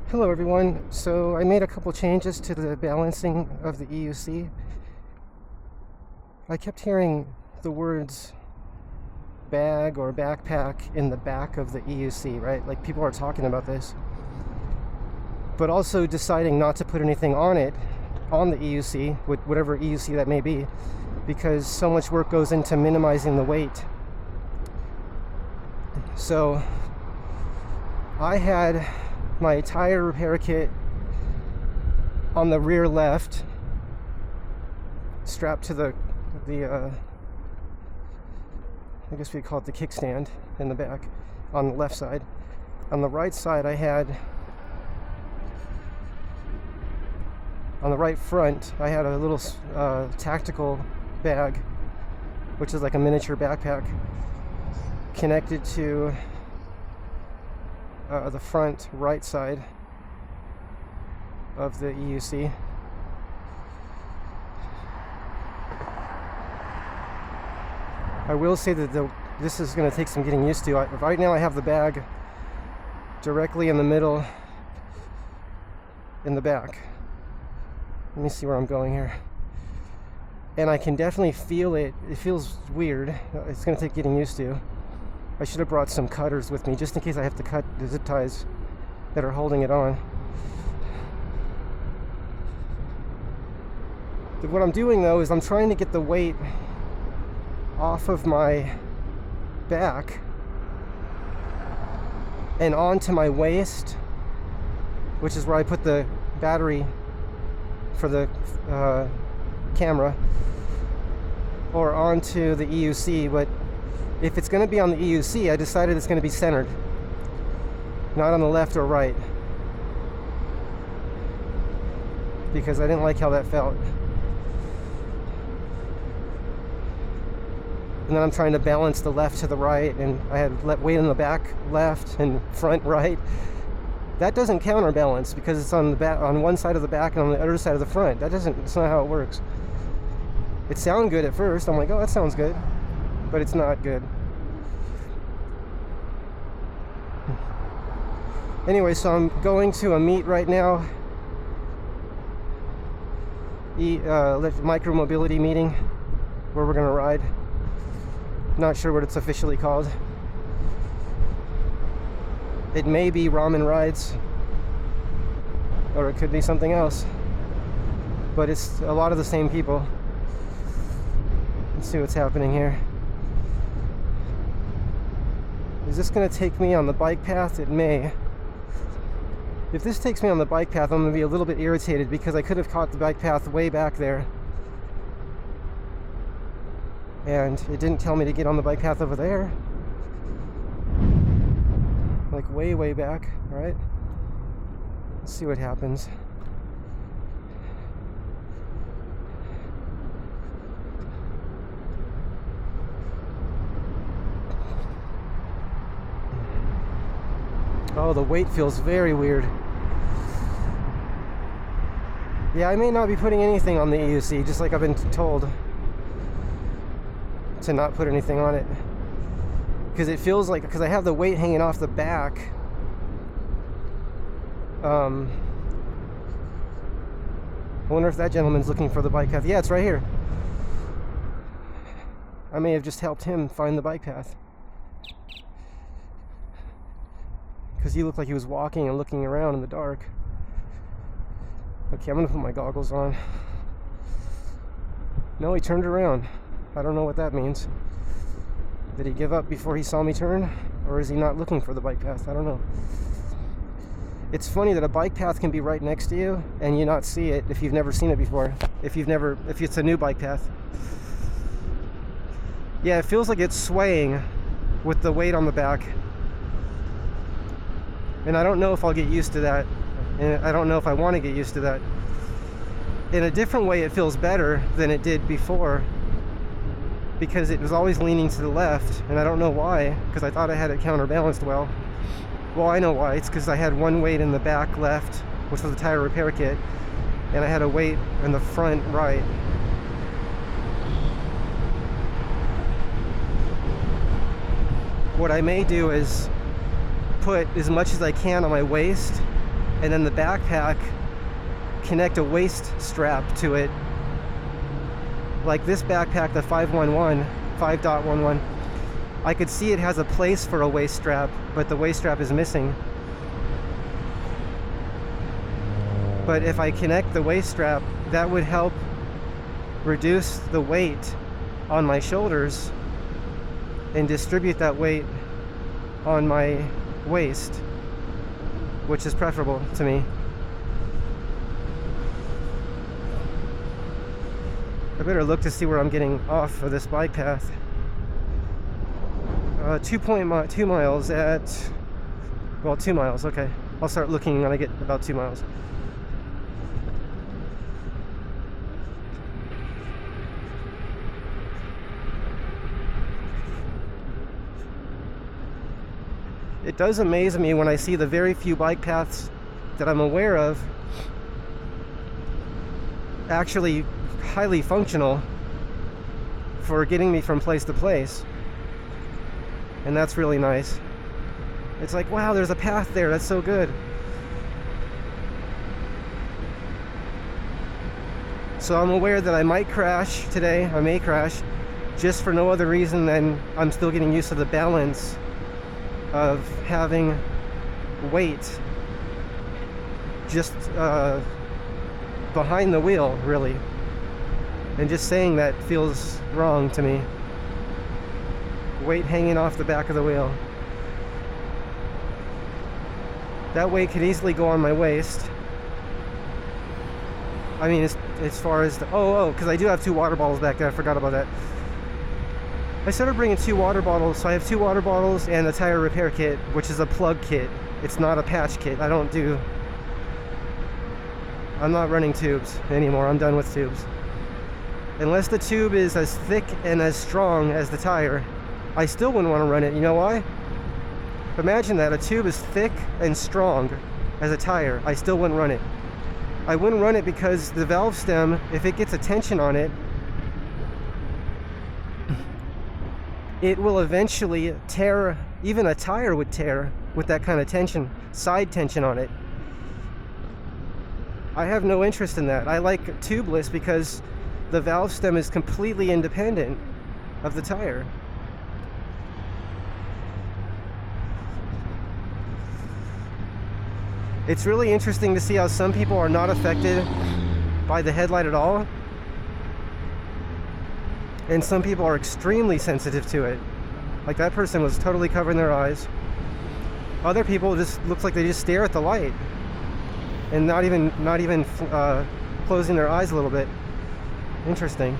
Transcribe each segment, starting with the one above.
Hello everyone. So I made a couple changes to the balancing of the EUC. I kept hearing the words bag or backpack in the back of the EUC, right? Like people are talking about this. But also deciding not to put anything on it, on the EUC, with whatever EUC that may be, because so much work goes into minimizing the weight. So I had my tire repair kit on the rear left, strapped to the I guess we call it the kickstand in the back, on the left side. On the right side, I had, on the right front, I had a little tactical bag, which is like a miniature backpack, connected to the front right side of the EUC. I will say that this is going to take some getting used to. Right now I have the bag directly in the middle in the back. Let me see where I'm going here. And I can definitely feel it. It feels weird. It's going to take getting used to. I should have brought some cutters with me just in case I have to cut the zip ties that are holding it on. What I'm doing though is I'm trying to get the weight off of my back and onto my waist, which is where I put the battery for the camera, or onto the EUC. But if it's going to be on the EUC, I decided it's going to be centered, not on the left or right, because I didn't like how that felt. And then I'm trying to balance the left to the right, and I had weight in the back left and front right. That doesn't counterbalance because it's on the back, on one side of the back and on the other side of the front. That's not how it works. It sounded good at first. I'm like, oh, that sounds good. But it's not good. Anyway, so I'm going to a meet right now. Micro-mobility meeting where we're going to ride. Not sure what it's officially called. It may be ramen rides, or it could be something else. But it's a lot of the same people. Let's see what's happening here. Is this going to take me on the bike path? It may. If this takes me on the bike path, I'm going to be a little bit irritated because I could have caught the bike path way back there. And it didn't tell me to get on the bike path over there. Like way, way back. Alright. Let's see what happens. Oh, the weight feels very weird. Yeah, I may not be putting anything on the EUC, just like I've been told to not put anything on it. Because it feels like, because I have the weight hanging off the back. I wonder if that gentleman's looking for the bike path. Yeah, it's right here. I may have just helped him find the bike path. Because he looked like he was walking and looking around in the dark. Okay, I'm gonna put my goggles on. No, he turned around. I don't know what that means. Did he give up before he saw me turn? Or is he not looking for the bike path? I don't know. It's funny that a bike path can be right next to you and you not see it if you've never seen it before. If it's a new bike path. Yeah, it feels like it's swaying with the weight on the back. And I don't know if I'll get used to that. And I don't know if I want to get used to that. In a different way, it feels better than it did before, because it was always leaning to the left, and I don't know why, because I thought I had it counterbalanced well. Well, I know why. It's because I had one weight in the back left, which was the tire repair kit, and I had a weight in the front right. What I may do is put as much as I can on my waist and then the backpack connect a waist strap to it. Like this backpack, the 5.11, I could see it has a place for a waist strap, but the waist strap is missing. But if I connect the waist strap, that would help reduce the weight on my shoulders and distribute that weight on my waist, which is preferable to me. I better look to see where I'm getting off of this bike path. 2 miles at, well, 2 miles, okay. I'll start looking when I get about 2 miles. It does amaze me when I see the very few bike paths that I'm aware of actually highly functional for getting me from place to place. And that's really nice. It's like, wow, there's a path there, that's so good. So I'm aware that I might crash today, I may crash, just for no other reason than I'm still getting used to the balance of having weight just behind the wheel, really. And just saying that feels wrong to me. Weight hanging off the back of the wheel. That weight could easily go on my waist. I mean, as far as the, because I do have 2 water bottles back there. I forgot about that. I started bringing 2 water bottles, so I have 2 water bottles and a tire repair kit, which is a plug kit. It's not a patch kit. I'm not running tubes anymore. I'm done with tubes. Unless the tube is as thick and as strong as the tire, I still wouldn't want to run it. You know why? Imagine that a tube is thick and strong as a tire. I still wouldn't run it. I wouldn't run it because the valve stem, if it gets a tension on it, it will eventually tear. Even a tire would tear with that kind of tension, side tension on it. I have no interest in that. I like tubeless because the valve stem is completely independent of the tire. It's really interesting to see how some people are not affected by the headlight at all, and some people are extremely sensitive to it. Like that person was totally covering their eyes. Other people just looks like they just stare at the light and not even closing their eyes a little bit. Interesting.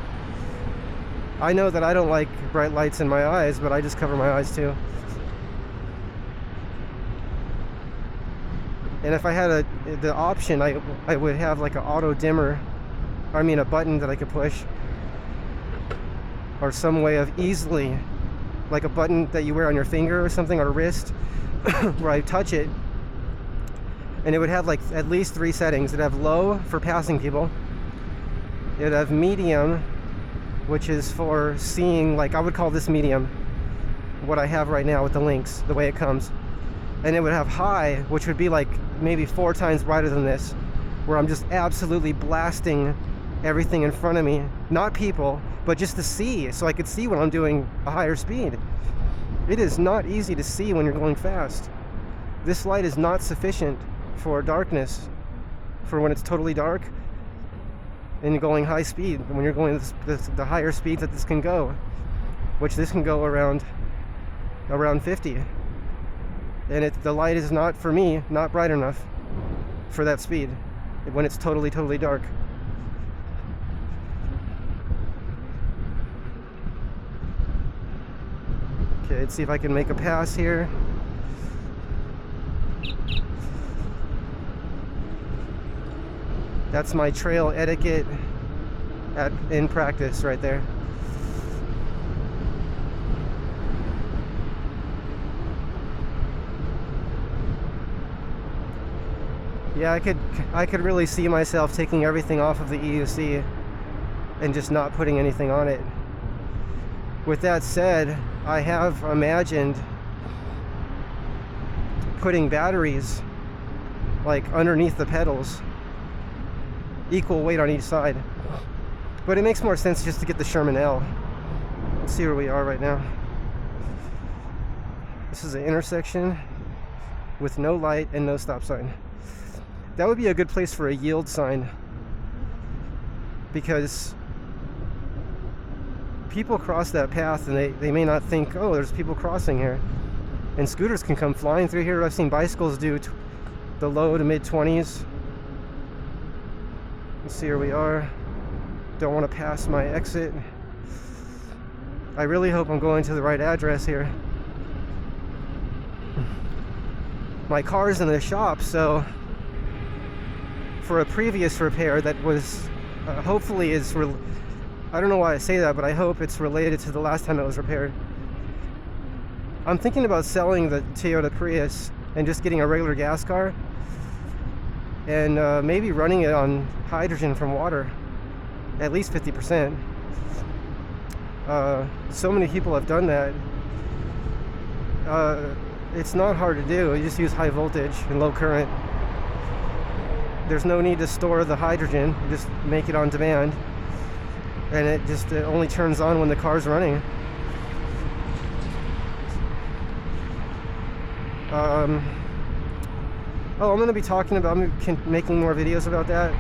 I know that I don't like bright lights in my eyes, but I just cover my eyes too. And if I had the option, I would have like an auto dimmer, a button that I could push, or some way of easily, like a button that you wear on your finger or something, or wrist, where I touch it, and it would have like at least 3 settings. It'd have low for passing people, it'd have medium, which is for seeing, like I would call this medium, what I have right now with the links, the way it comes, and it would have high, which would be like maybe 4 times brighter than this, where I'm just absolutely blasting everything in front of me, not people, but just to see, so I could see when I'm doing a higher speed. It is not easy to see when you're going fast. This light is not sufficient for darkness, for when it's totally dark and you're going high speed, when you're going the higher speeds that this can go, which this can go around 50. And the light is not, for me, not bright enough for that speed when it's totally dark. Okay, let's see if I can make a pass here. That's my trail etiquette in practice right there. Yeah, I could really see myself taking everything off of the EUC and just not putting anything on it. With that said, I have imagined putting batteries like underneath the pedals, equal weight on each side. But it makes more sense just to get the Sherman L. Let's see where we are right now. This is an intersection with no light and no stop sign. That would be a good place for a yield sign, because people cross that path and they may not think, oh, there's people crossing here. And scooters can come flying through here. I've seen bicycles do the low to mid 20s. Let's see where we are. Don't want to pass my exit. I really hope I'm going to the right address here. My car's in the shop, so for a previous repair that was hopefully is I don't know why I say that, but I hope it's related to the last time it was repaired. I'm thinking about selling the Toyota Prius and just getting a regular gas car, and maybe running it on hydrogen from water, at least 50%. So many people have done that. It's not hard to do. You just use high voltage and low current. There's no need to store the hydrogen. You just make it on demand, and it only turns on when the car's running. I'm going to be talking about, making more videos about that,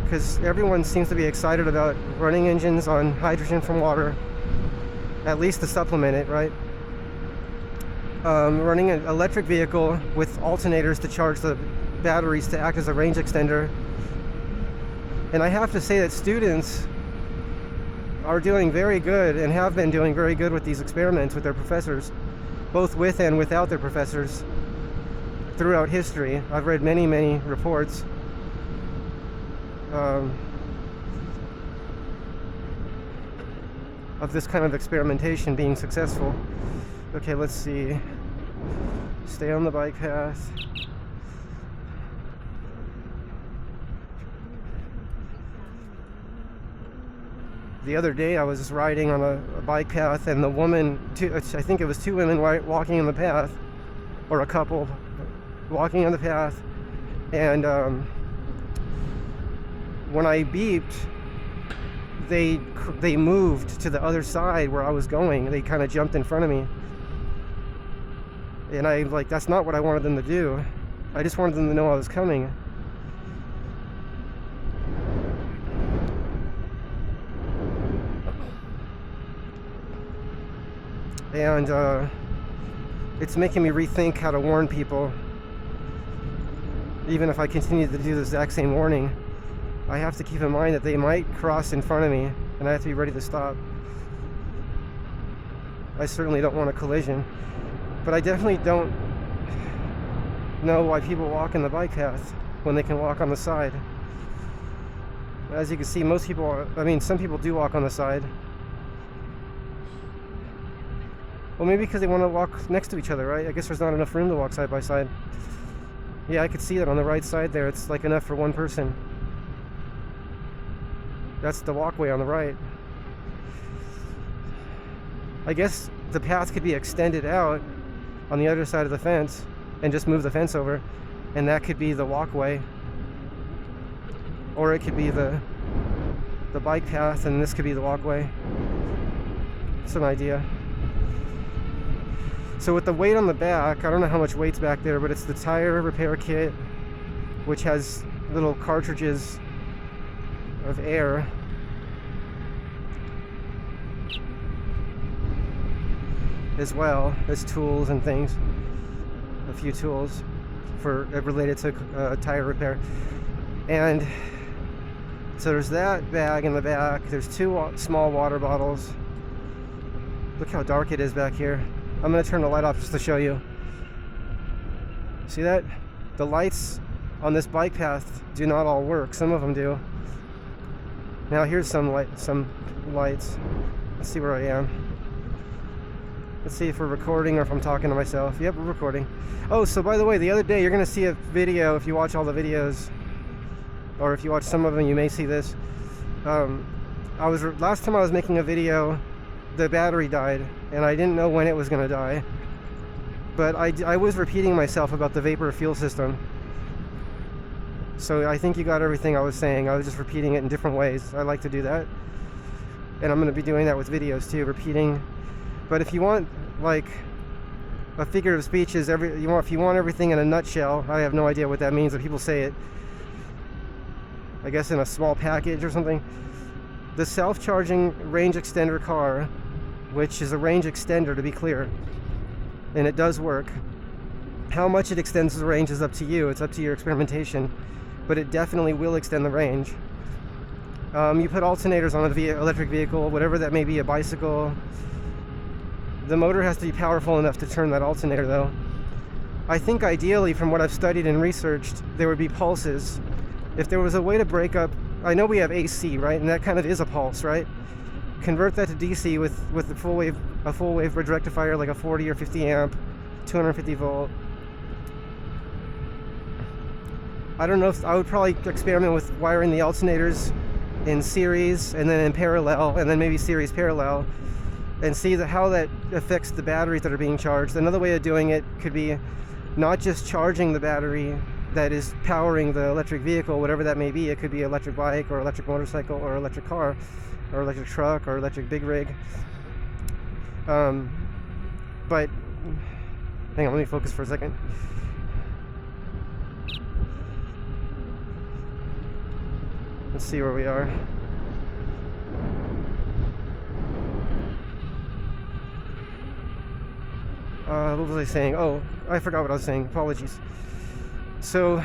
because everyone seems to be excited about running engines on hydrogen from water, at least to supplement it, right? Running an electric vehicle with alternators to charge the batteries to act as a range extender. And I have to say that students are doing very good, and have been doing very good with these experiments with their professors, both with and without their professors, throughout history. I've read many, many reports. Of this kind of experimentation being successful. Okay, let's see. Stay on the bike path. The other day I was riding on a bike path, and the woman, I think it was two women walking in the path, or a couple walking on the path, and when I beeped, they moved to the other side where I was going. They kind of jumped in front of me, and that's not what I wanted them to do. I just wanted them to know I was coming. And it's making me rethink how to warn people. Even if I continue to do the exact same warning, I have to keep in mind that they might cross in front of me, and I have to be ready to stop. I certainly don't want a collision, but I definitely don't know why people walk in the bike path when they can walk on the side. As you can see, most people, some people do walk on the side. Well, maybe because they want to walk next to each other, right? I guess there's not enough room to walk side by side. Yeah, I could see that on the right side there. It's like enough for one person. That's the walkway on the right. I guess the path could be extended out on the other side of the fence and just move the fence over, and that could be the walkway. Or it could be the bike path, and this could be the walkway. It's an idea. So with the weight on the back, I don't know how much weight's back there, but it's the tire repair kit, which has little cartridges of air. As well as tools and things. A few tools related to tire repair. And so there's that bag in the back. There's two small water bottles. Look how dark it is back here. I'm going to turn the light off just to show you. See that? The lights on this bike path do not all work. Some of them do. Now here's some lights. Let's see where I am. Let's see if we're recording or if I'm talking to myself. Yep, we're recording. Oh, so by the way, the other day, you're going to see a video, if you watch all the videos, or if you watch some of them, you may see this. Last time I was making a video, the battery died, and I didn't know when it was going to die. But I was repeating myself about the vapor fuel system. So I think you got everything I was saying. I was just repeating it in different ways. I like to do that. And I'm going to be doing that with videos too, repeating. But if you want, like, a figure of speech is if you want everything in a nutshell, I have no idea what that means, but people say it, I guess, in a small package or something. The self-charging range extender car, which is a range extender to be clear, and it does work. How much it extends the range is up to you. It's up to your experimentation, but it definitely will extend the range. You put alternators on an electric vehicle, whatever that may be, a bicycle. The motor has to be powerful enough to turn that alternator, though. I think ideally, from what I've studied and researched, there would be pulses. If there was a way to break up, I know we have AC, right? And that kind of is a pulse, right? Convert that to DC with a full wave bridge rectifier, like a 40 or 50 amp, 250 volt. I don't know if I would probably experiment with wiring the alternators in series and then in parallel, and then maybe series parallel, and see how that affects the batteries that are being charged. Another way of doing it could be not just charging the battery that is powering the electric vehicle, whatever that may be. It could be electric bike or electric motorcycle or electric car or electric truck or electric big rig. But hang on, let me focus for a second. Let's see where we are. What was I saying? Oh, I forgot what I was saying. Apologies. So,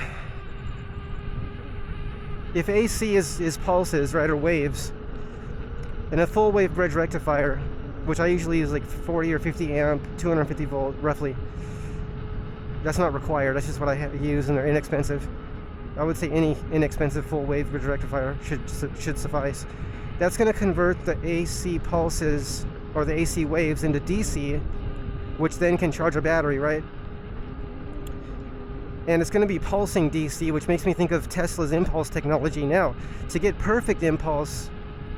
if AC is pulses, right, or waves, and a full wave bridge rectifier, which I usually use like 40 or 50 amp, 250 volt, roughly. That's not required. That's just what I use, and they're inexpensive. I would say any inexpensive full wave bridge rectifier should suffice. That's going to convert the AC pulses or the AC waves into DC, which then can charge a battery, right? And it's going to be pulsing DC, which makes me think of Tesla's impulse technology now. To get perfect impulse,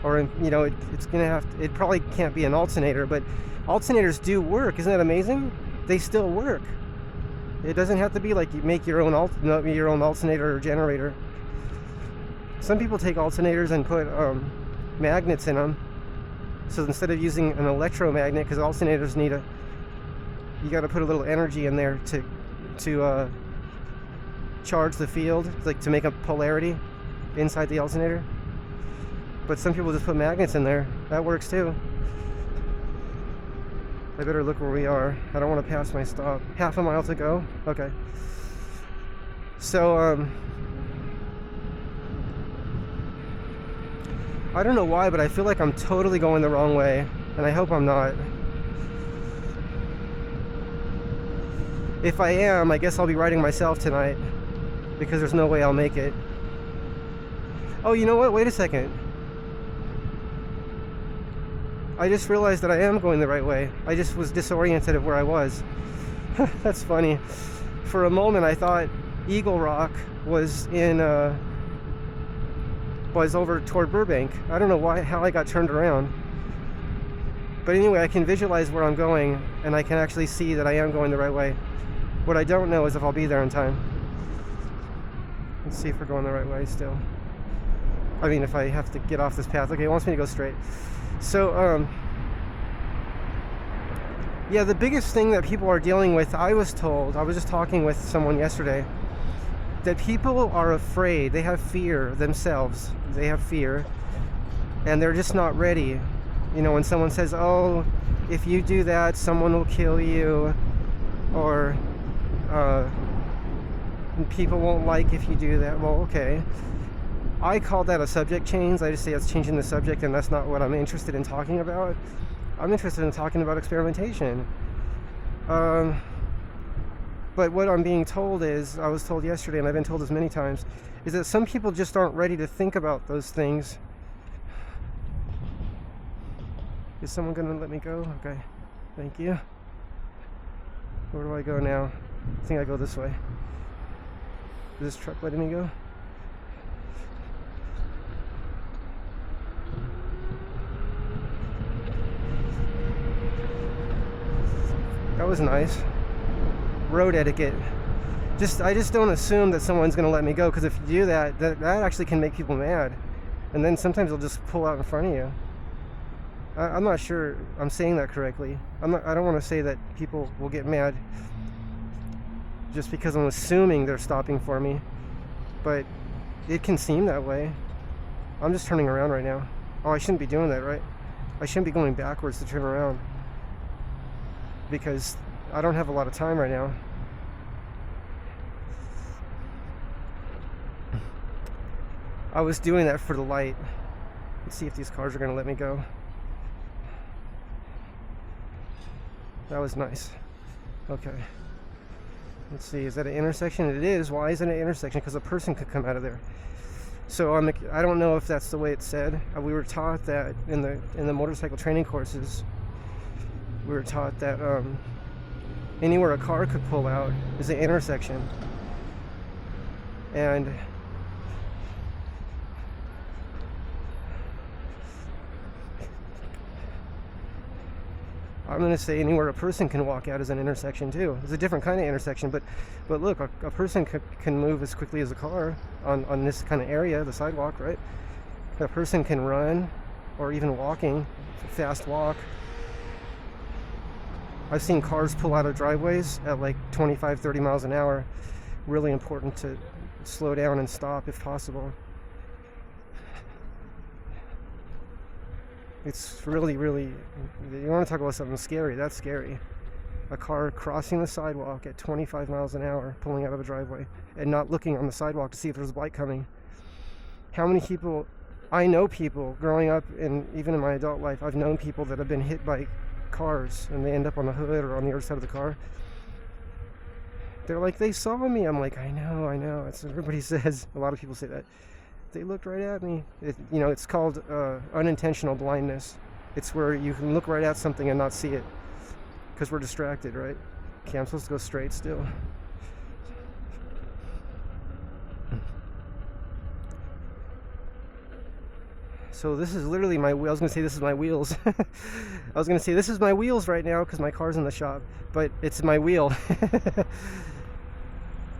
or it's going to it probably can't be an alternator, but alternators do work. Isn't that amazing? They still work. It doesn't have to be like you make your own alternator or generator. Some people take alternators and put magnets in them. So instead of using an electromagnet, because alternators you got to put a little energy in there to charge the field, like to make a polarity inside the alternator. But some people just put magnets in there. That works too. I better look where we are. I don't want to pass my stop. Half a mile to go? Okay. So, I don't know why, but I feel like I'm totally going the wrong way, and I hope I'm not. If I am, I guess I'll be riding myself tonight, because there's no way I'll make it. Oh, you know what? Wait a second. I just realized that I am going the right way. I just was disoriented of where I was. That's funny. For a moment, I thought Eagle Rock was over toward Burbank. I don't know how I got turned around. But anyway, I can visualize where I'm going, and I can actually see that I am going the right way. What I don't know is if I'll be there in time. Let's see if we're going the right way still. I mean, if I have to get off this path. Okay, it wants me to go straight. So, yeah, the biggest thing that people are dealing with, I was just talking with someone yesterday, that people are afraid. They have fear themselves. They have fear, and they're just not ready. When someone says, oh, if you do that, someone will kill you, or people won't like if you do that. Well, okay. I call that a subject change. I just say it's changing the subject, and that's not what I'm interested in talking about. I'm interested in talking about experimentation. But what I'm being told is, I was told yesterday, and I've been told this many times, is that some people just aren't ready to think about those things. Is someone going to let me go? Okay, thank you. Where do I go now? I think I go this way. Is this truck letting me go? That was nice. road etiquette. I just don't assume that someone's going to let me go, because if you do that, that actually can make people mad. And then sometimes they'll just pull out in front of you. I'm not sure I'm saying that correctly. I don't want to say that people will get mad just because I'm assuming they're stopping for me, but it can seem that way. I'm just turning around right now. Oh, I shouldn't be doing that, right? I shouldn't be going backwards to turn around, because I don't have a lot of time right now. I was doing that for the light. Let's see if these cars are going to let me go. That was nice. Okay. Let's see, is that an intersection? It is. Why is it an intersection? Because a person could come out of there. So I don't know if that's the way it's said. We were taught that in the motorcycle training courses. We were taught that anywhere a car could pull out is an intersection. And I'm going to say anywhere a person can walk out is an intersection too. It's a different kind of intersection, but look, a person can move as quickly as a car on this kind of area, the sidewalk, right? A person can run, or even walking, fast walk. I've seen cars pull out of driveways at like 25, 30 miles an hour. Really important to slow down and stop if possible. It's really, you want to talk about something scary, that's scary. A car crossing the sidewalk at 25 miles an hour, pulling out of a driveway, and not looking on the sidewalk to see if there's a bike coming. How many people, I know people growing up, and even in my adult life, I've known people that have been hit by cars, and they end up on the hood or on the other side of the car. They're like, they saw me. I'm like, I know, that's what everybody says. A lot of people say that. They looked right at me. It's called unintentional blindness. It's where you can look right at something and not see it because we're distracted, right? Okay, I'm supposed to go straight still. So this is literally my wheel. I was going to say this is my wheels. I was going to say this is my wheels right now because my car's in the shop, but it's my wheel.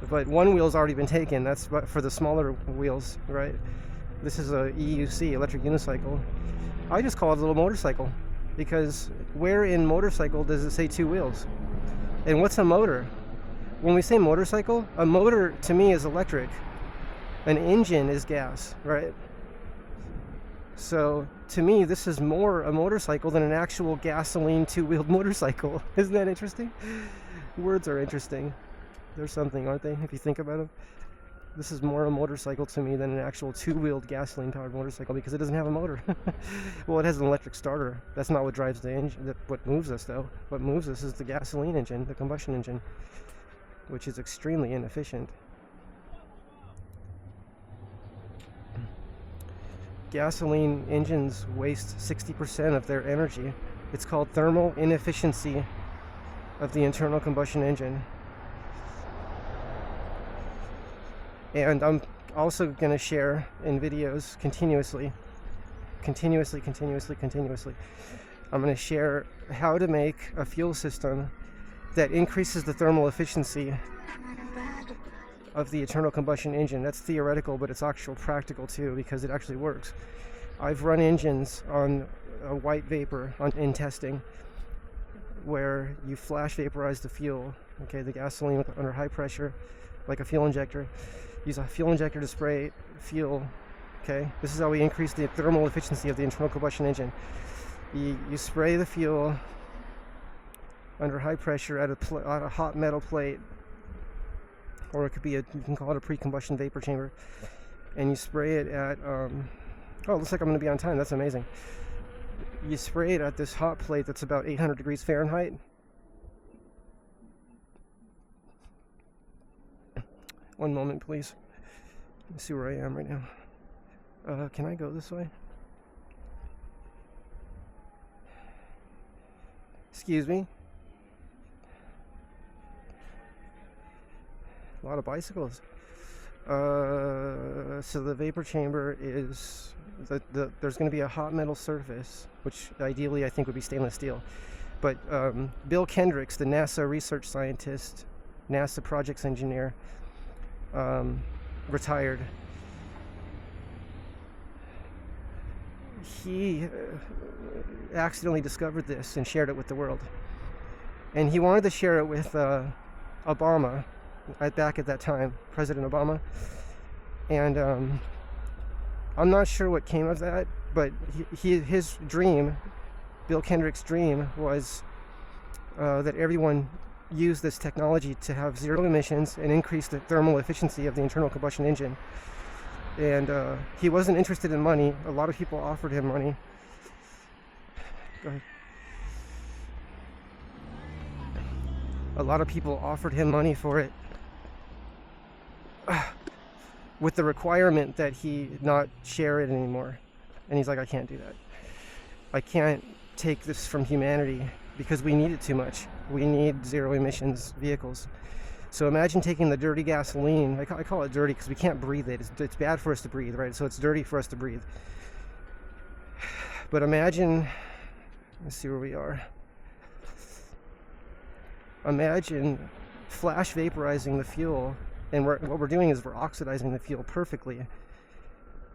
But one wheel's already been taken. That's for the smaller wheels, right? This is a EUC, electric unicycle. I just call it a little motorcycle, because where in motorcycle does it say two wheels? And what's a motor? When we say motorcycle, a motor to me is electric. An engine is gas, right? So to me, this is more a motorcycle than an actual gasoline two-wheeled motorcycle. Isn't that interesting? Words are interesting. There's something, aren't they, if you think about them? This is more a motorcycle to me than an actual two-wheeled gasoline-powered motorcycle, because it doesn't have a motor. Well, it has an electric starter. That's not what drives the engine. What moves us, though. What moves us is the gasoline engine, the combustion engine, which is extremely inefficient. Gasoline engines waste 60% of their energy. It's called thermal inefficiency of the internal combustion engine. And I'm also going to share in videos continuously. I'm going to share how to make a fuel system that increases the thermal efficiency of the internal combustion engine. That's theoretical, but it's actual practical too, because it actually works. I've run engines on a white vapor in testing, where you flash vaporize the fuel, okay, the gasoline under high pressure, like a fuel injector. Use a fuel injector to spray fuel, okay? This is how we increase the thermal efficiency of the internal combustion engine. You spray the fuel under high pressure at a hot metal plate, or it could be you can call it a pre-combustion vapor chamber, and you spray it at oh, looks like I'm going to be on time. That's amazing. You spray it at this hot plate that's about 800 degrees Fahrenheit. One moment, please. Let me see where I am right now. Can I go this way? Excuse me. A lot of bicycles. So the vapor chamber is there's going to be a hot metal surface, which ideally I think would be stainless steel. But Bill Kendricks, the NASA research scientist, NASA projects engineer, retired. He accidentally discovered this and shared it with the world. And he wanted to share it with Obama, back at that time, President Obama. And I'm not sure what came of that, but his dream, Bill Kendrick's dream, was that everyone use this technology to have zero emissions and increase the thermal efficiency of the internal combustion engine. And he wasn't interested in money. A lot of people offered him money. Go ahead. A lot of people offered him money for it, with the requirement that he not share it anymore. And he's like, I can't do that. I can't take this from humanity because we need it too much. We need zero emissions vehicles. So imagine taking the dirty gasoline. I call it dirty because we can't breathe it. It's bad for us to breathe, right? So it's dirty for us to breathe. But imagine, let's see where we are. Imagine flash vaporizing the fuel, and what we're doing is we're oxidizing the fuel perfectly.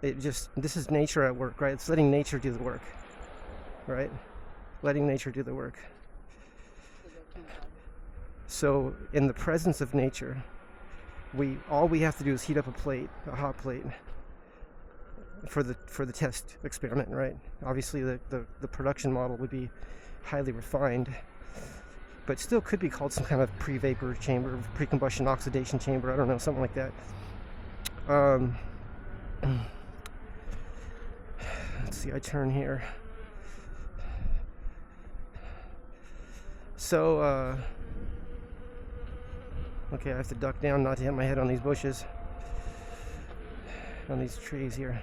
This is nature at work, right? It's letting nature do the work, right? Letting nature do the work. So in the presence of nature, all we have to do is heat up a hot plate, for the test experiment, right? Obviously the production model would be highly refined, but still could be called some kind of pre-vapor chamber, pre-combustion oxidation chamber, I don't know, something like that. Let's see, I turn here. So okay, I have to duck down not to hit my head on these bushes, on these trees here.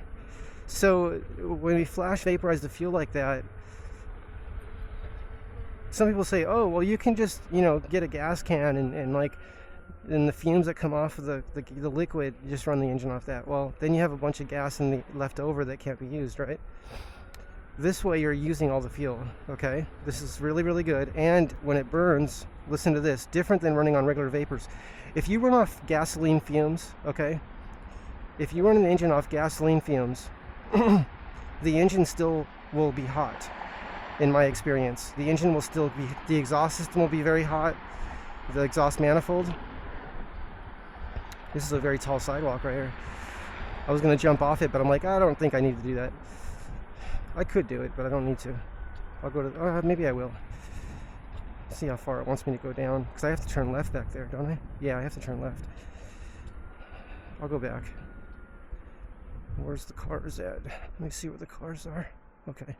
So when we flash vaporize the fuel like that, some people say, oh, well, you can just, get a gas can and the fumes that come off of the liquid, you just run the engine off that. Well, then you have a bunch of gas left over that can't be used, right? This way you're using all the fuel, okay? This is really, really good. And when it burns, listen to this, different than running on regular vapors. If you run off gasoline fumes, okay? If you run an engine off gasoline fumes, the engine still will be hot, in my experience. The engine will still be, the exhaust system will be very hot, the exhaust manifold. This is a very tall sidewalk right here. I was going to jump off it, but I'm like, I don't think I need to do that. I could do it, but I don't need to. I'll go to, maybe I will. See how far it wants me to go down, because I have to turn left back there, don't I? Yeah, I have to turn left. I'll go back. Where's the cars at? Let me see where the cars are. Okay.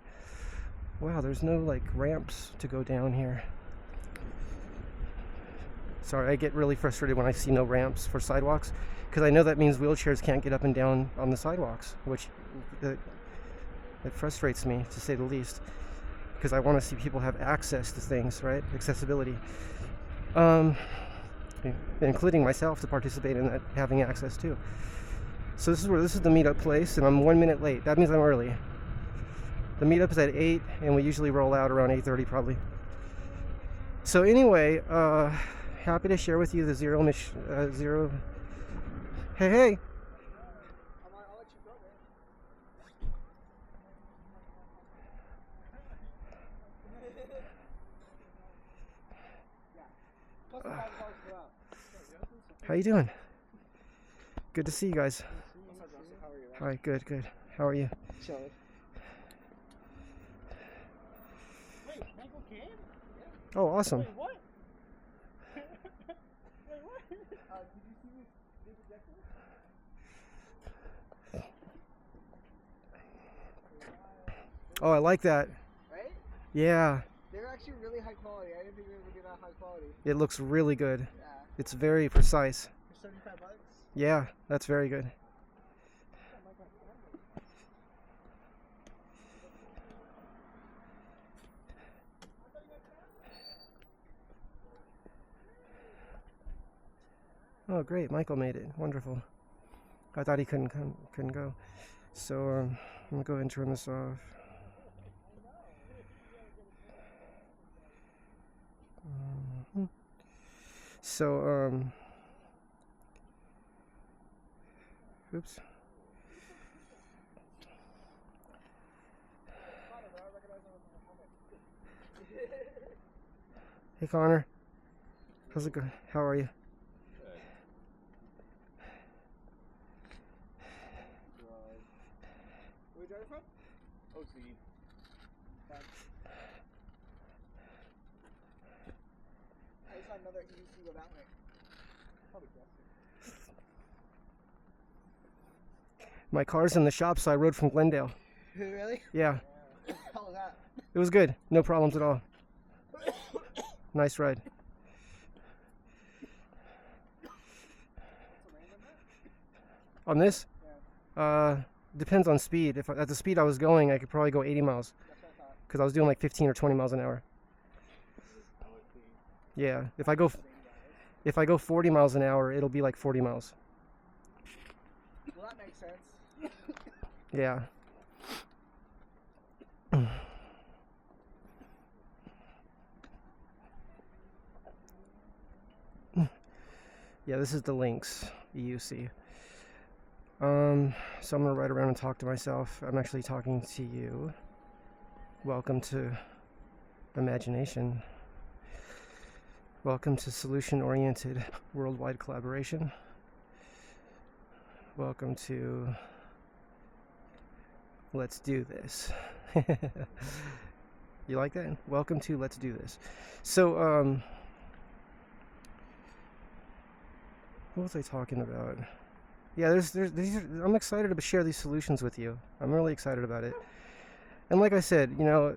Wow, there's no ramps to go down here. Sorry, I get really frustrated when I see no ramps for sidewalks, because I know that means wheelchairs can't get up and down on the sidewalks, which it frustrates me, to say the least, because I want to see people have access to things, right? Accessibility. Including myself to participate in that, having access too. So this is the meetup place, and I'm 1 minute late. That means I'm early. The meetup is at 8, and we usually roll out around 8:30 probably. So anyway, happy to share with you the zero. Hey. I'll let you go, man. How you doing? Good to see you guys. How are you? Hi, good. How are you? Chilling. Wait, Michael came? Oh, awesome. Wait, what? Wait, what? Did you see me big objective? Oh, I like that. Right? Yeah. They're actually really high quality. I didn't think they would be that high quality. It looks really good. Yeah. It's very precise. For $75? Yeah, that's very good. Oh, great. Michael made it. Wonderful. I thought he couldn't go. So, I'm going to go ahead and turn this off. So, oops. Hey Connor, how's it going? How are you? Where are you driving from? OC. I just saw another EUC without me. Probably guessing. My car's in the shop, so I rode from Glendale. Really? Yeah, How was that? it was good. No problems at all. Nice ride. On this? Yeah. Depends on speed. If at the speed I was going, I could probably go 80 miles. That's what I thought. Because I was doing like 15 or 20 miles an hour. Yeah, if I go 40 miles an hour, it'll be like 40 miles. Well, that makes sense. Yeah. Yeah, this is the links, EUC. So I'm gonna ride around and talk to myself. I'm actually talking to you. Welcome to imagination. Welcome to solution-oriented worldwide collaboration. Welcome to Let's Do This. You like that? Welcome to Let's Do This. So, what was I talking about? Yeah, I'm excited to share these solutions with you. I'm really excited about it. And like I said, you know,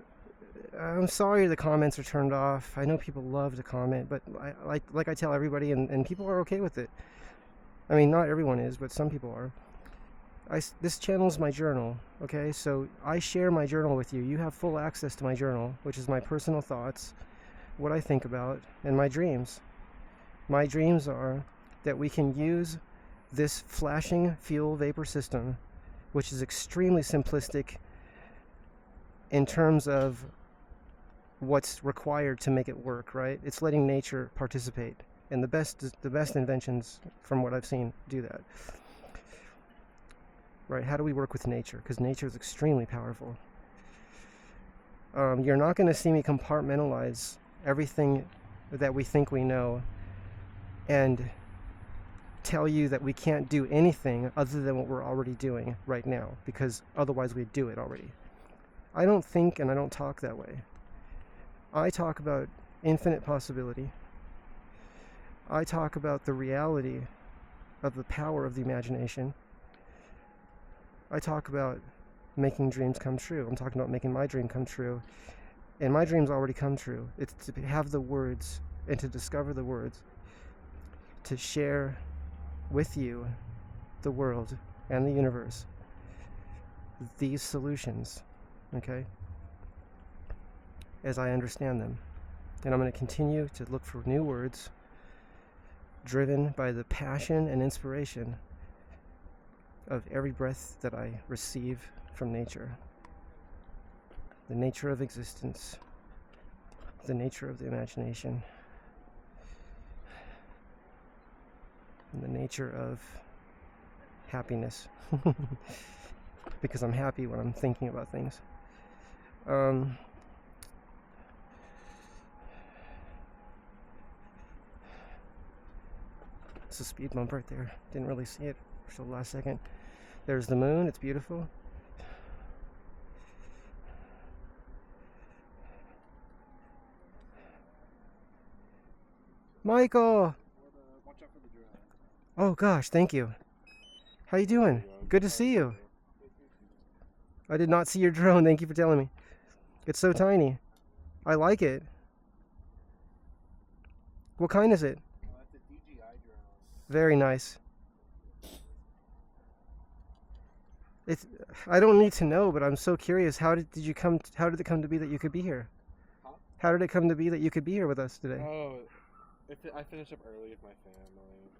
I'm sorry the comments are turned off. I know people love to comment, but like I tell everybody, and people are okay with it. I mean, not everyone is, but some people are. This channel is my journal, okay? So I share my journal with you. You have full access to my journal, which is my personal thoughts, what I think about, and my dreams. My dreams are that we can use this flashing fuel vapor system, which is extremely simplistic in terms of what's required to make it work, right? It's letting nature participate, and the best inventions from what I've seen do that. Right? How do we work with nature? Because nature is extremely powerful. You're not going to see me compartmentalize everything that we think we know and tell you that we can't do anything other than what we're already doing right now, because otherwise we'd do it already. I don't think and I don't talk that way. I talk about infinite possibility. I talk about the reality of the power of the imagination. I talk about making dreams come true. I'm talking about making my dream come true. And my dreams already come true. It's to have the words and to discover the words, to share with you the world and the universe these solutions, okay, as I understand them. And I'm going to continue to look for new words driven by the passion and inspiration of every breath that I receive from nature. The nature of existence, the nature of the imagination, and the nature of happiness. Because I'm happy when I'm thinking about things. It's a speed bump right there. Didn't really see it for the last second. There's the moon. It's beautiful. Michael! Watch out for the drone. Oh gosh, thank you. How you doing? Good to see you. I did not see your drone. Thank you for telling me. It's so tiny. I like it. What kind is it? That's a DJI drone. Very nice. I don't need to know, but I'm so curious. How did it come to be that you could be here? Huh? How did it come to be that you could be here with us today? Oh, I finished up early with my family.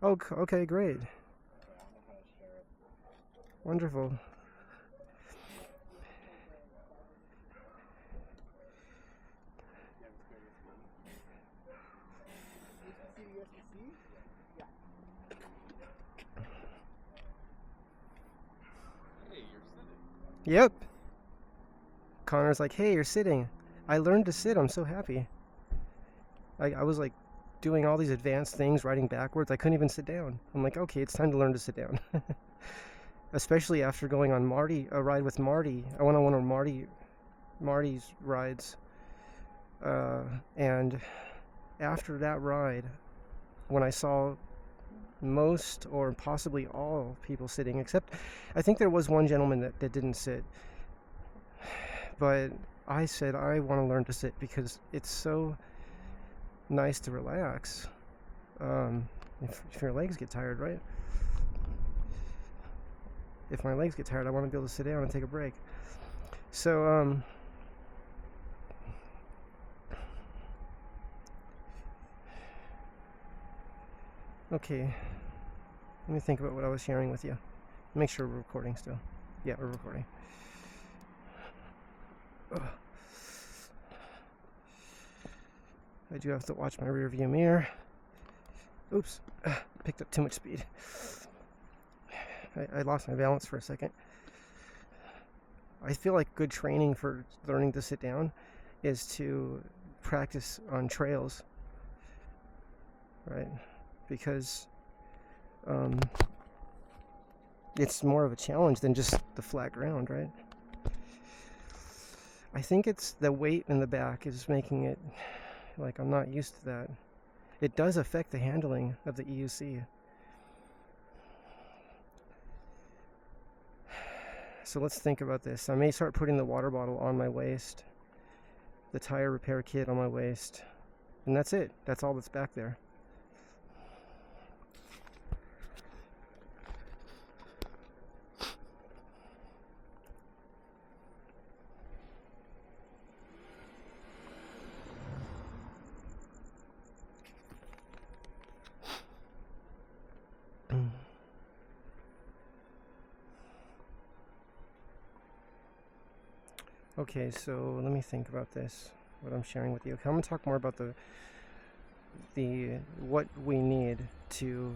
Oh, okay, great. I don't know how to share it. Wonderful. You guys can see? Yeah. Hey, you're sitting. Yep. Connor's like, hey, you're sitting. I learned to sit. I'm so happy. I was like doing all these advanced things, riding backwards. I couldn't even sit down. I'm like, okay, it's time to learn to sit down. Especially after going on a ride with Marty. I went on one of Marty's rides. And after that ride, when I saw most or possibly all people sitting, except I think there was one gentleman that didn't sit. But I said I want to learn to sit because it's so nice to relax. If your legs get tired, right? If my legs get tired, I want to be able to sit down and take a break. So, okay. Let me think about what I was sharing with you. Make sure we're recording still. Yeah, we're recording. Ugh. I do have to watch my rear view mirror. Oops, picked up too much speed. I lost my balance for a second. I feel like good training for learning to sit down is to practice on trails, right? Because it's more of a challenge than just the flat ground, right? I think it's the weight in the back is making it like I'm not used to that. It does affect the handling of the EUC. So let's think about this. I may start putting the water bottle on my waist, the tire repair kit on my waist, and that's it. That's all that's back there. Okay, so let me think about this, what I'm sharing with you. Okay, I'm going to talk more about the what we need to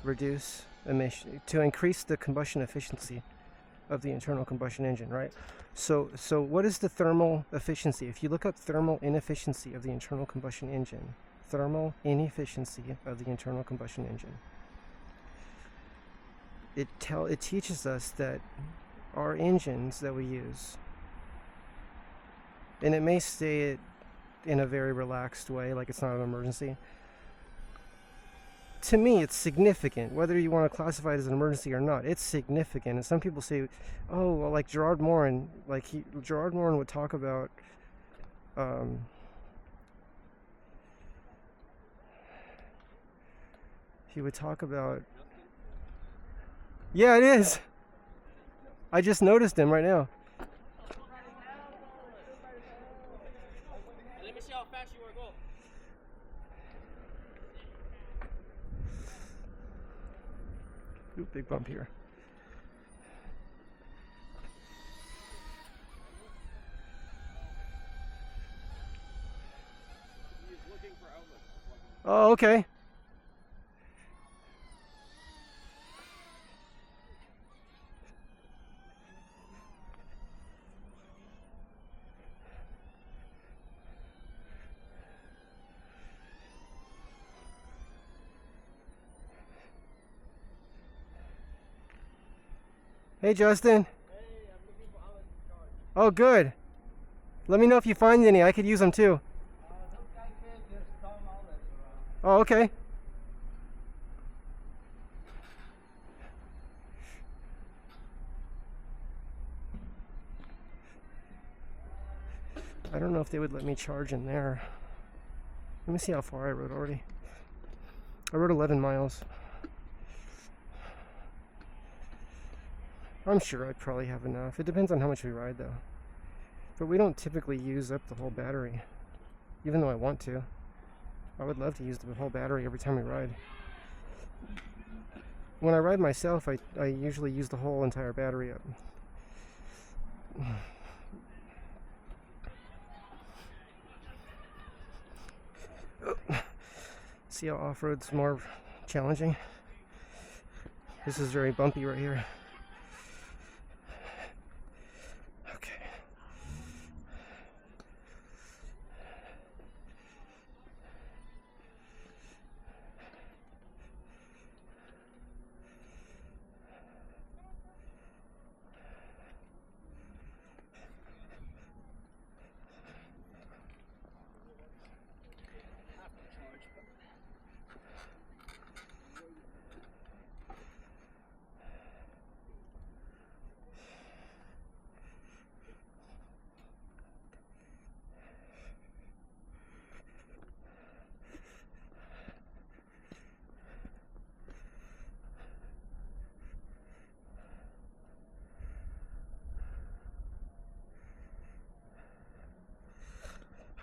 reduce emission, to increase the combustion efficiency of the internal combustion engine, right? So what is the thermal efficiency? If you look up thermal inefficiency of the internal combustion engine, thermal inefficiency of the internal combustion engine, it teaches us that our engines that we use, and it may say it in a very relaxed way, like it's not an emergency. To me, it's significant, whether you want to classify it as an emergency or not. It's significant, and some people say, "Oh, well, like Gerard Morin, Gerard Morin would talk about." He would talk about. Yeah, it is. I just noticed him right now. Let me see how fast you want to go. Ooh, big bump here. He's looking for outlets. Oh, okay. Hey, Justin. Hey, I'm looking for outlets to charge. Oh, good. Let me know if you find any. I could use them too. Those guys said there's some outlets around. Oh, okay. I don't know if they would let me charge in there. Let me see how far I rode already. I rode 11 miles. I'm sure I'd probably have enough. It depends on how much we ride, though. But we don't typically use up the whole battery, even though I want to. I would love to use the whole battery every time we ride. When I ride myself, I usually use the whole entire battery up. See how off-road's more challenging? This is very bumpy right here. Okay.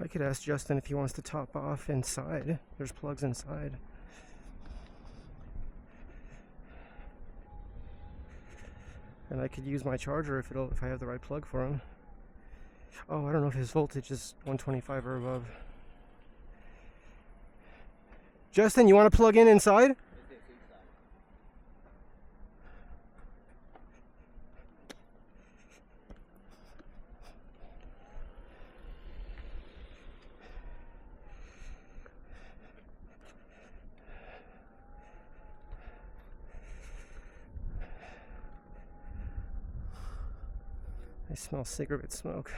I could ask Justin if he wants to top off inside. There's plugs inside. And I could use my charger if I have the right plug for him. Oh, I don't know if his voltage is 125 or above. Justin, you want to plug in inside? I smell cigarette smoke.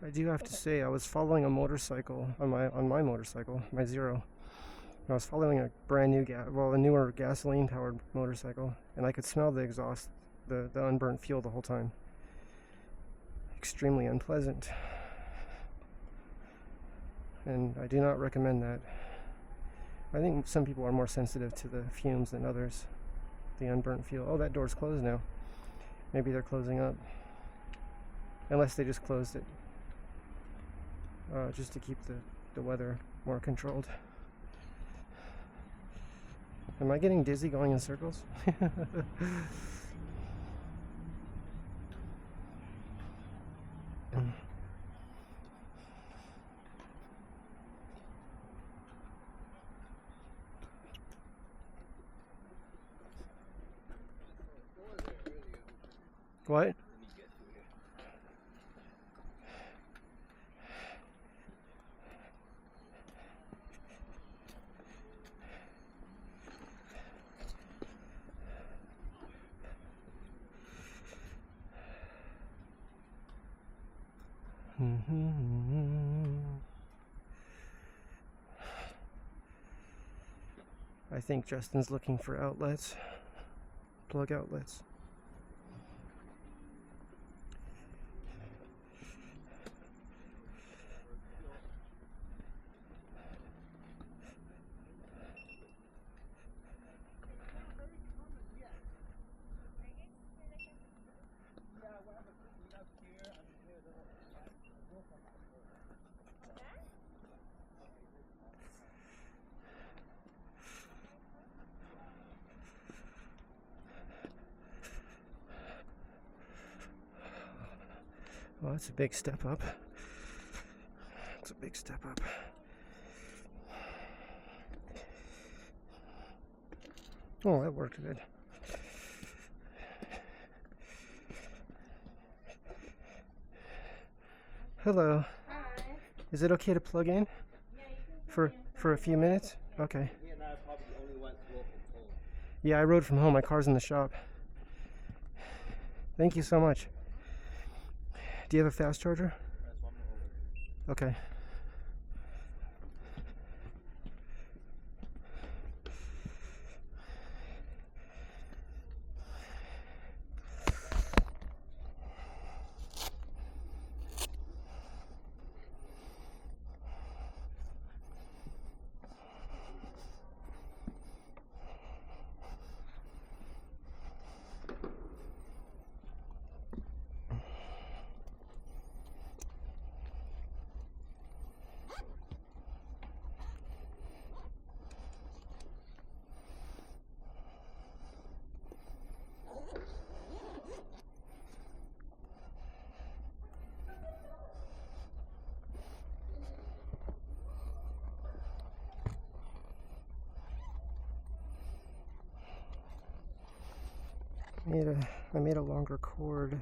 I do have to say, I was following a motorcycle on my motorcycle, my Zero. And I was following a brand new a newer gasoline-powered motorcycle, and I could smell the exhaust, the unburnt fuel the whole time. Extremely unpleasant, and I do not recommend that. I think some people are more sensitive to the fumes than others. The unburnt fuel. Oh, that door's closed now. Maybe they're closing up. Unless they just closed it. Just to keep the weather more controlled. Am I getting dizzy going in circles? What? I think Justin's looking for outlets, plug outlets. Well, that's a big step up. That's a big step up. Oh, that worked good. Hello. Hi. Is it okay to plug in? Yeah, you can For a few minutes? Okay. He and I probably only went to local home. Yeah, I rode from home. My car's in the shop. Thank you so much. Do you have a fast charger? That's one over. Okay. I made a longer cord.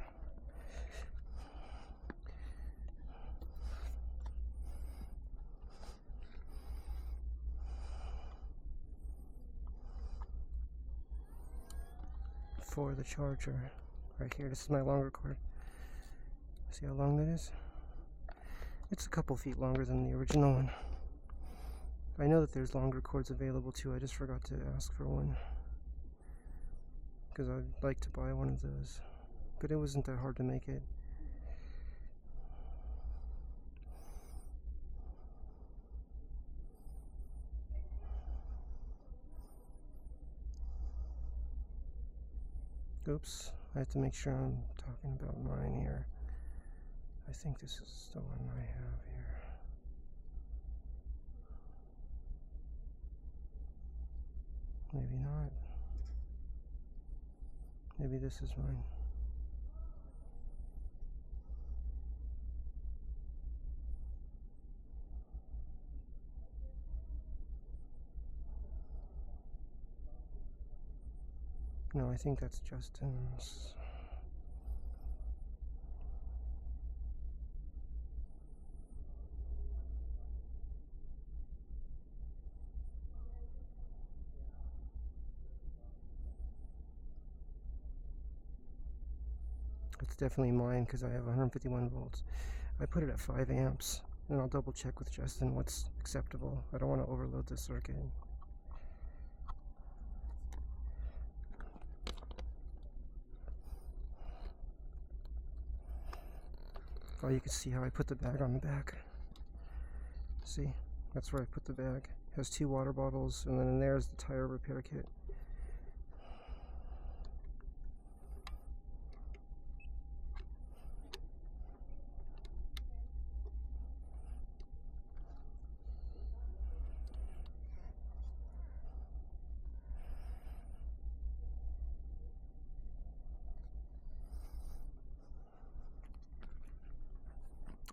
For the charger right here. This is my longer cord. See how long that is? It's a couple feet longer than the original one. I know that there's longer cords available too. I just forgot to ask for one because I'd like to buy one of those, but it wasn't that hard to make it. Oops, I have to make sure I'm talking about mine here. I think this is the one I have here. Maybe not. Maybe this is mine. No, I think that's Justin's. It's definitely mine because I have 151 volts. I put it at 5 amps, and I'll double check with Justin what's acceptable. I don't want to overload the circuit. Oh, you can see how I put the bag on the back. See, that's where I put the bag. It has 2 water bottles, and then in there's the tire repair kit.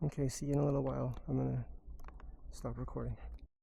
Okay, see you in a little while. I'm gonna stop recording.